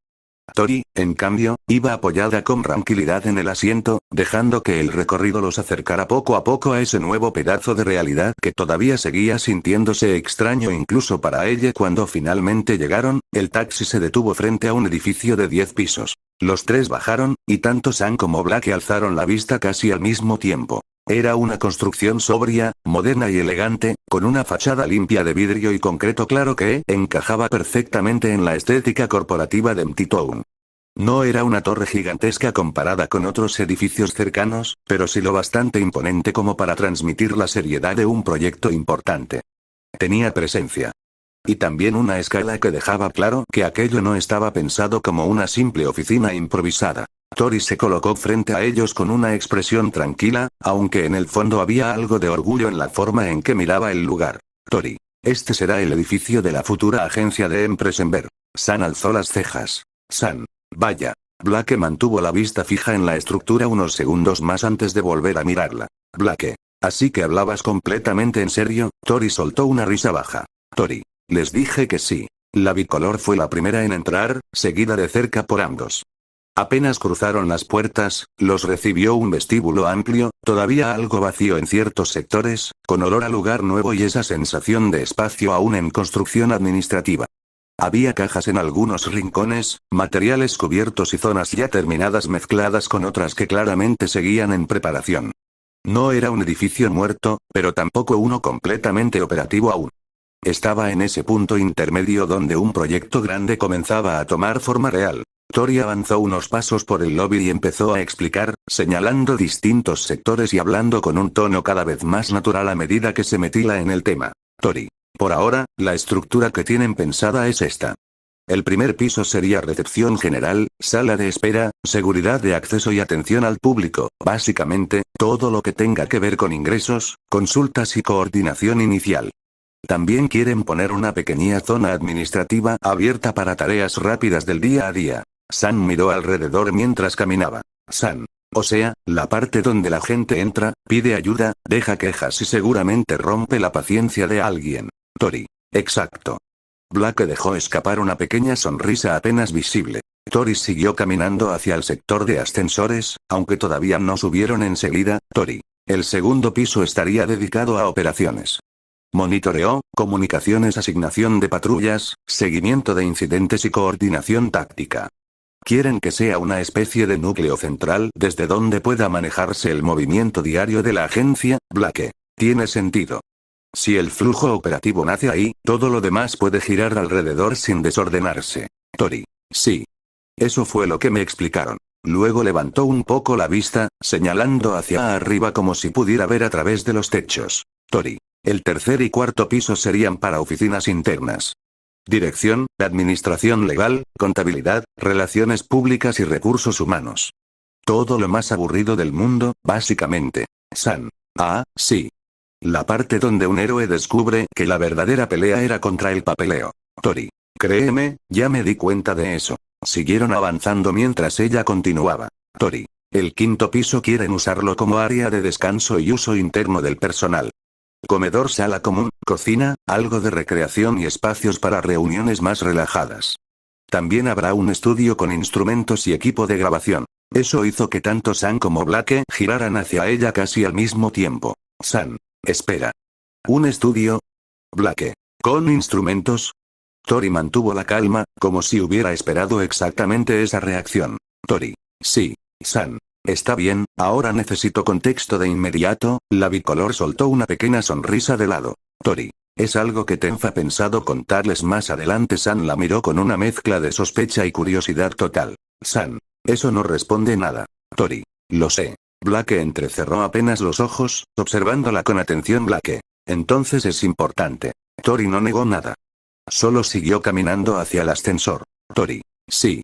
Tori, en cambio, iba apoyada con tranquilidad en el asiento, dejando que el recorrido los acercara poco a poco a ese nuevo pedazo de realidad que todavía seguía sintiéndose extraño incluso para ella. Cuando finalmente llegaron, el taxi se detuvo frente a un edificio de 10 pisos. Los tres bajaron, y tanto Sam como Blake alzaron la vista casi al mismo tiempo. Era una construcción sobria, moderna y elegante, con una fachada limpia de vidrio y concreto claro que encajaba perfectamente en la estética corporativa de Midtown. No era una torre gigantesca comparada con otros edificios cercanos, pero sí lo bastante imponente como para transmitir la seriedad de un proyecto importante. Tenía presencia. Y también una escala que dejaba claro que aquello no estaba pensado como una simple oficina improvisada. Tori se colocó frente a ellos con una expresión tranquila, aunque en el fondo había algo de orgullo en la forma en que miraba el lugar. Tori. Este será el edificio de la futura agencia de Empresenber. San alzó las cejas. San. Vaya. Blake mantuvo la vista fija en la estructura unos segundos más antes de volver a mirarla. Blake. ¿Así que hablabas completamente en serio? Tori soltó una risa baja. Tori. Les dije que sí. La bicolor fue la primera en entrar, seguida de cerca por ambos. Apenas cruzaron las puertas, los recibió un vestíbulo amplio, todavía algo vacío en ciertos sectores, con olor a lugar nuevo y esa sensación de espacio aún en construcción administrativa. Había cajas en algunos rincones, materiales cubiertos y zonas ya terminadas mezcladas con otras que claramente seguían en preparación. No era un edificio muerto, pero tampoco uno completamente operativo aún. Estaba en ese punto intermedio donde un proyecto grande comenzaba a tomar forma real. Tori avanzó unos pasos por el lobby y empezó a explicar, señalando distintos sectores y hablando con un tono cada vez más natural a medida que se metía en el tema. Tori. Por ahora, la estructura que tienen pensada es esta. El primer piso sería recepción general, sala de espera, seguridad de acceso y atención al público, básicamente, todo lo que tenga que ver con ingresos, consultas y coordinación inicial. También quieren poner una pequeña zona administrativa abierta para tareas rápidas del día a día. Sam miró alrededor mientras caminaba. Sam. O sea, la parte donde la gente entra, pide ayuda, deja quejas y seguramente rompe la paciencia de alguien. Tori. Exacto. Blake dejó escapar una pequeña sonrisa apenas visible. Tori siguió caminando hacia el sector de ascensores, aunque todavía no subieron enseguida. Tori. El segundo piso estaría dedicado a operaciones. Monitoreo, comunicaciones, asignación de patrullas, seguimiento de incidentes y coordinación táctica. Quieren que sea una especie de núcleo central desde donde pueda manejarse el movimiento diario de la agencia. Blake. Tiene sentido. Si el flujo operativo nace ahí, todo lo demás puede girar alrededor sin desordenarse. Tori. Sí. Eso fue lo que me explicaron. Luego levantó un poco la vista, señalando hacia arriba como si pudiera ver a través de los techos. Tori. El tercer y cuarto piso serían para oficinas internas. Dirección, administración legal, contabilidad, relaciones públicas y recursos humanos. Todo lo más aburrido del mundo, básicamente. San. Ah, sí. La parte donde un héroe descubre que la verdadera pelea era contra el papeleo. Tori. Créeme, ya me di cuenta de eso. Siguieron avanzando mientras ella continuaba. Tori. El quinto piso quieren usarlo como área de descanso y uso interno del personal. Comedor, sala común, cocina, algo de recreación y espacios para reuniones más relajadas. También habrá un estudio con instrumentos y equipo de grabación. Eso hizo que tanto San como Blake giraran hacia ella casi al mismo tiempo. San. Espera. ¿Un estudio? Blake. ¿Con instrumentos? Tori mantuvo la calma, como si hubiera esperado exactamente esa reacción. Tori. Sí. San. Está bien, ahora necesito contexto de inmediato. La bicolor soltó una pequeña sonrisa de lado. Tori. Es algo que Tenfa ha pensado contarles más adelante. San la miró con una mezcla de sospecha y curiosidad total. San. Eso no responde nada. Tori. Lo sé. Blake entrecerró apenas los ojos, observándola con atención. Blake. Entonces es importante. Tori no negó nada. Solo siguió caminando hacia el ascensor. Tori. Sí.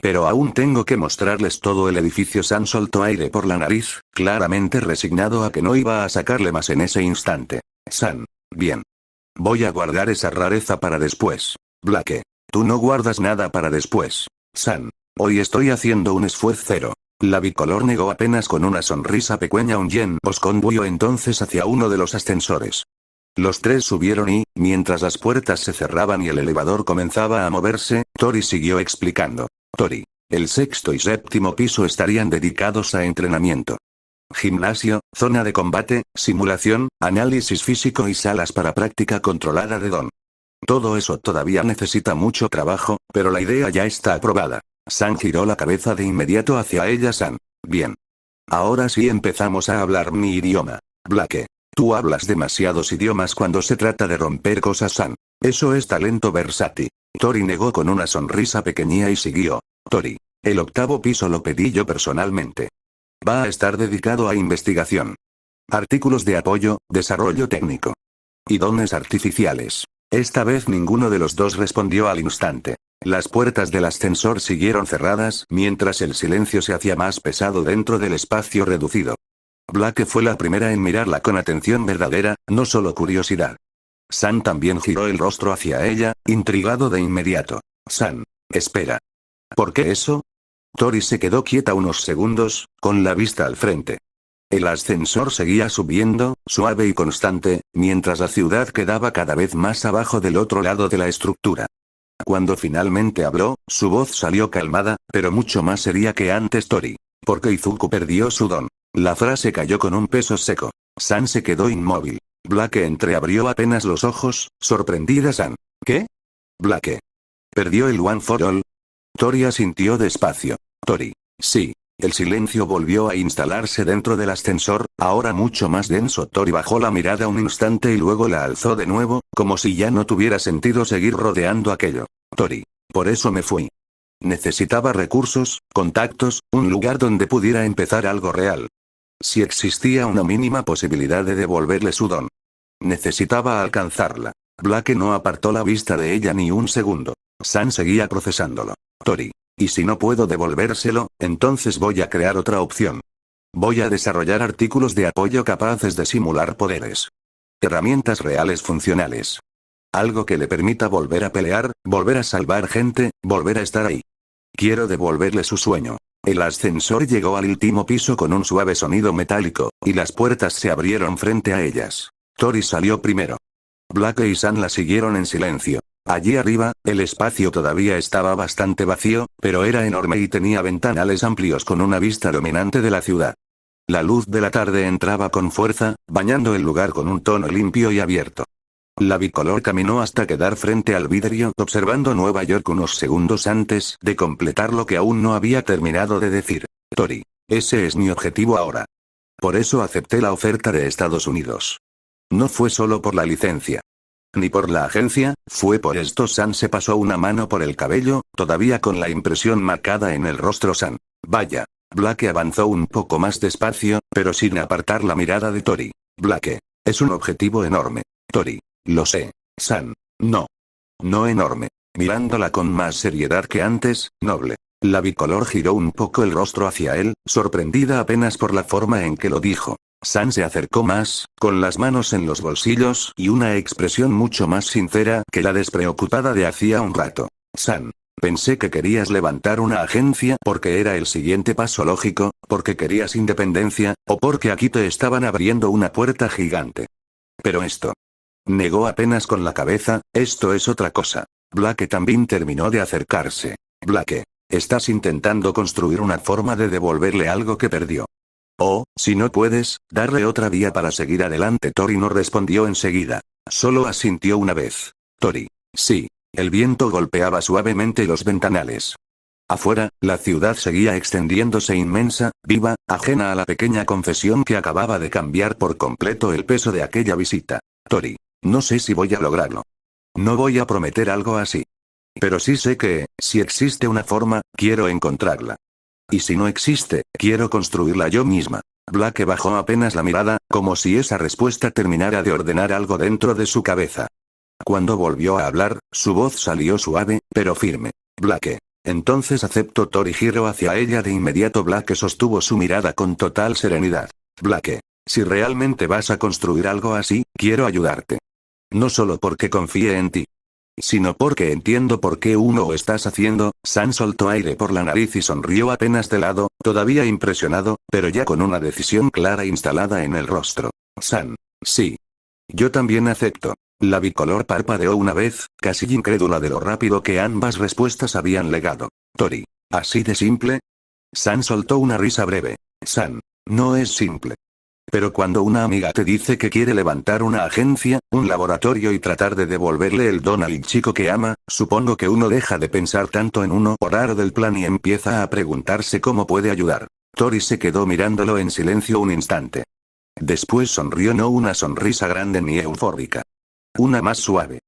Pero aún tengo que mostrarles todo el edificio. San soltó aire por la nariz, claramente resignado a que no iba a sacarle más en ese instante. San. Bien. Voy a guardar esa rareza para después. Blake. Tú no guardas nada para después. San. Hoy estoy haciendo un esfuerzo. La bicolor negó apenas con una sonrisa pequeña. Un Yen os condujo entonces hacia uno de los ascensores. Los tres subieron y, mientras las puertas se cerraban y el elevador comenzaba a moverse, Tori siguió explicando. Tori. El sexto y séptimo piso estarían dedicados a entrenamiento. Gimnasio, zona de combate, simulación, análisis físico y salas para práctica controlada de Don. Todo eso todavía necesita mucho trabajo, pero la idea ya está aprobada. San giró la cabeza de inmediato hacia ella. San. Bien. Ahora sí empezamos a hablar mi idioma. Blake. Tú hablas demasiados idiomas cuando se trata de romper cosas. San. Eso es talento versátil. Tori negó con una sonrisa pequeña y siguió. Tori. El octavo piso lo pedí yo personalmente. Va a estar dedicado a investigación. Artículos de apoyo, desarrollo técnico. Y dones artificiales. Esta vez ninguno de los dos respondió al instante. Las puertas del ascensor siguieron cerradas mientras el silencio se hacía más pesado dentro del espacio reducido. Blake fue la primera en mirarla con atención verdadera, no solo curiosidad. San también giró el rostro hacia ella, intrigado de inmediato. San. Espera. ¿Por qué eso? Tori se quedó quieta unos segundos, con la vista al frente. El ascensor seguía subiendo, suave y constante, mientras la ciudad quedaba cada vez más abajo del otro lado de la estructura. Cuando finalmente habló, su voz salió calmada, pero mucho más seria que antes. Tori. Porque Izuku perdió su don. La frase cayó con un peso seco. San se quedó inmóvil. Blake entreabrió apenas los ojos, sorprendida. San. ¿Qué? Blake. ¿Perdió el One for All? Tori asintió despacio. Tori. Sí. El silencio volvió a instalarse dentro del ascensor, ahora mucho más denso. Tori bajó la mirada un instante y luego la alzó de nuevo, como si ya no tuviera sentido seguir rodeando aquello. Tori. Por eso me fui. Necesitaba recursos, contactos, un lugar donde pudiera empezar algo real. Si existía una mínima posibilidad de devolverle su don. Necesitaba alcanzarla. Blake no apartó la vista de ella ni un segundo. San seguía procesándolo. Tori. Y si no puedo devolvérselo, entonces voy a crear otra opción. Voy a desarrollar artículos de apoyo capaces de simular poderes. Herramientas reales funcionales. Algo que le permita volver a pelear, volver a salvar gente, volver a estar ahí. Quiero devolverle su sueño. El ascensor llegó al último piso con un suave sonido metálico, y las puertas se abrieron frente a ellas. Tori salió primero. Blake y San la siguieron en silencio. Allí arriba, el espacio todavía estaba bastante vacío, pero era enorme y tenía ventanales amplios con una vista dominante de la ciudad. La luz de la tarde entraba con fuerza, bañando el lugar con un tono limpio y abierto. La bicolor caminó hasta quedar frente al vidrio observando Nueva York unos segundos antes de completar lo que aún no había terminado de decir. Tori. Ese es mi objetivo ahora. Por eso acepté la oferta de Estados Unidos. No fue solo por la licencia. Ni por la agencia, fue por esto. San se pasó una mano por el cabello, todavía con la impresión marcada en el rostro. San. Vaya. Blake avanzó un poco más despacio, pero sin apartar la mirada de Tori. Blake. Es un objetivo enorme. Tori. Lo sé. San. No. No enorme. Mirándola con más seriedad que antes, noble. La bicolor giró un poco el rostro hacia él, sorprendida apenas por la forma en que lo dijo. San se acercó más, con las manos en los bolsillos y una expresión mucho más sincera que la despreocupada de hacía un rato. San. Pensé que querías levantar una agencia porque era el siguiente paso lógico, porque querías independencia, o porque aquí te estaban abriendo una puerta gigante. Pero esto. Negó apenas con la cabeza, esto es otra cosa. Blake también terminó de acercarse. Blake, estás intentando construir una forma de devolverle algo que perdió. O, si no puedes, darle otra vía para seguir adelante. Tori no respondió enseguida. Solo asintió una vez. Tori. Sí. El viento golpeaba suavemente los ventanales. Afuera, la ciudad seguía extendiéndose inmensa, viva, ajena a la pequeña confesión que acababa de cambiar por completo el peso de aquella visita. Tori. No sé si voy a lograrlo. No voy a prometer algo así. Pero sí sé que, si existe una forma, quiero encontrarla. Y si no existe, quiero construirla yo misma. Blake bajó apenas la mirada, como si esa respuesta terminara de ordenar algo dentro de su cabeza. Cuando volvió a hablar, su voz salió suave, pero firme. Blake. Entonces acepto. Tori giró hacia ella de inmediato. Blake sostuvo su mirada con total serenidad. Blake. Si realmente vas a construir algo así, quiero ayudarte. No solo porque confíe en ti, sino porque entiendo por qué uno lo estás haciendo. San soltó aire por la nariz y sonrió apenas de lado, todavía impresionado, pero ya con una decisión clara instalada en el rostro. San. Sí. Yo también acepto. La bicolor parpadeó una vez, casi incrédula de lo rápido que ambas respuestas habían legado. Tori. ¿Así de simple? San soltó una risa breve. San. No es simple. Pero cuando una amiga te dice que quiere levantar una agencia, un laboratorio y tratar de devolverle el don al chico que ama, supongo que uno deja de pensar tanto en uno orar del plan y empieza a preguntarse cómo puede ayudar. Tori se quedó mirándolo en silencio un instante. Después sonrió, no una sonrisa grande ni eufórica. Una más suave.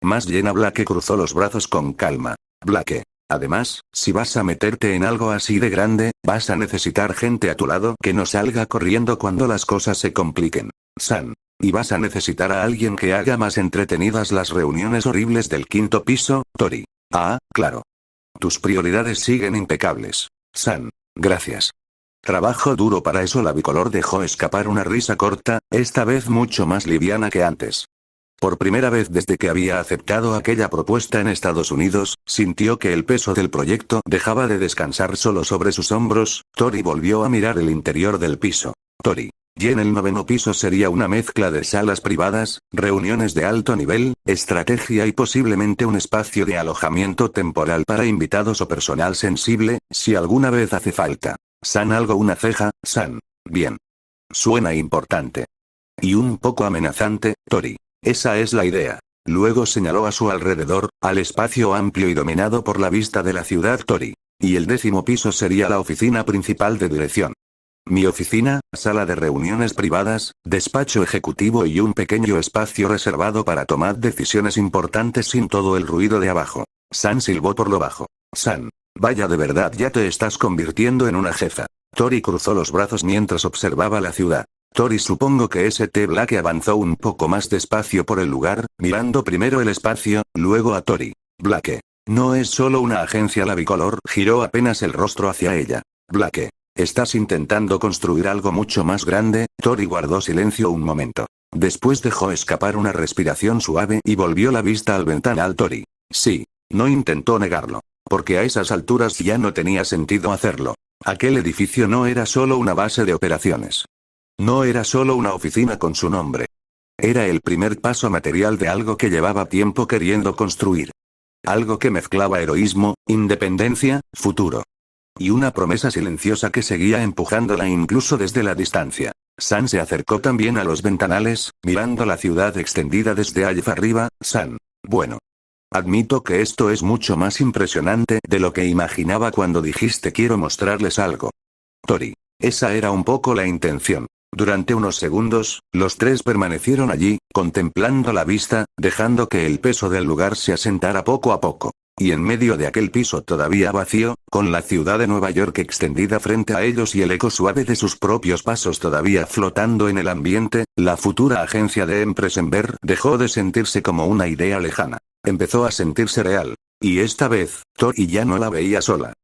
Más llena. Blake cruzó los brazos con calma. Blake. Además, si vas a meterte en algo así de grande, vas a necesitar gente a tu lado que no salga corriendo cuando las cosas se compliquen. San. Y vas a necesitar a alguien que haga más entretenidas las reuniones horribles del 5.º piso, Tori. Ah, claro. Tus prioridades siguen impecables. San. Gracias. Trabajo duro para eso. La bicolor dejó escapar una risa corta, esta vez mucho más liviana que antes. Por primera vez desde que había aceptado aquella propuesta en Estados Unidos, sintió que el peso del proyecto dejaba de descansar solo sobre sus hombros. Tori volvió a mirar el interior del piso. Tori. Y en el 9.º piso sería una mezcla de salas privadas, reuniones de alto nivel, estrategia y posiblemente un espacio de alojamiento temporal para invitados o personal sensible, si alguna vez hace falta. San algo una ceja. San. Bien. Suena importante. Y un poco amenazante, Tori. Esa es la idea. Luego señaló a su alrededor, al espacio amplio y dominado por la vista de la ciudad. Tori. Y el 10.º piso sería la oficina principal de dirección. Mi oficina, sala de reuniones privadas, despacho ejecutivo y un pequeño espacio reservado para tomar decisiones importantes sin todo el ruido de abajo. San silbó por lo bajo. San. Vaya, de verdad ya te estás convirtiendo en una jefa. Tori cruzó los brazos mientras observaba la ciudad. Tori, supongo que St. Blake avanzó un poco más despacio por el lugar, mirando primero el espacio, luego a Tori. Blake. No es solo una agencia. La bicolor giró apenas el rostro hacia ella. Blake. ¿Estás intentando construir algo mucho más grande? Tori guardó silencio un momento. Después dejó escapar una respiración suave y volvió la vista al ventanal. Tori. Sí. No intentó negarlo. Porque a esas alturas ya no tenía sentido hacerlo. Aquel edificio no era solo una base de operaciones. No era solo una oficina con su nombre. Era el primer paso material de algo que llevaba tiempo queriendo construir. Algo que mezclaba heroísmo, independencia, futuro. Y una promesa silenciosa que seguía empujándola incluso desde la distancia. San se acercó también a los ventanales, mirando la ciudad extendida desde allá arriba. San. Bueno. Admito que esto es mucho más impresionante de lo que imaginaba cuando dijiste quiero mostrarles algo. Tori. Esa era un poco la intención. Durante unos segundos, los tres permanecieron allí, contemplando la vista, dejando que el peso del lugar se asentara poco a poco. Y en medio de aquel piso todavía vacío, con la ciudad de Nueva York extendida frente a ellos y el eco suave de sus propios pasos todavía flotando en el ambiente, la futura agencia de Empressenberg dejó de sentirse como una idea lejana. Empezó a sentirse real. Y esta vez, Tori ya no la veía sola.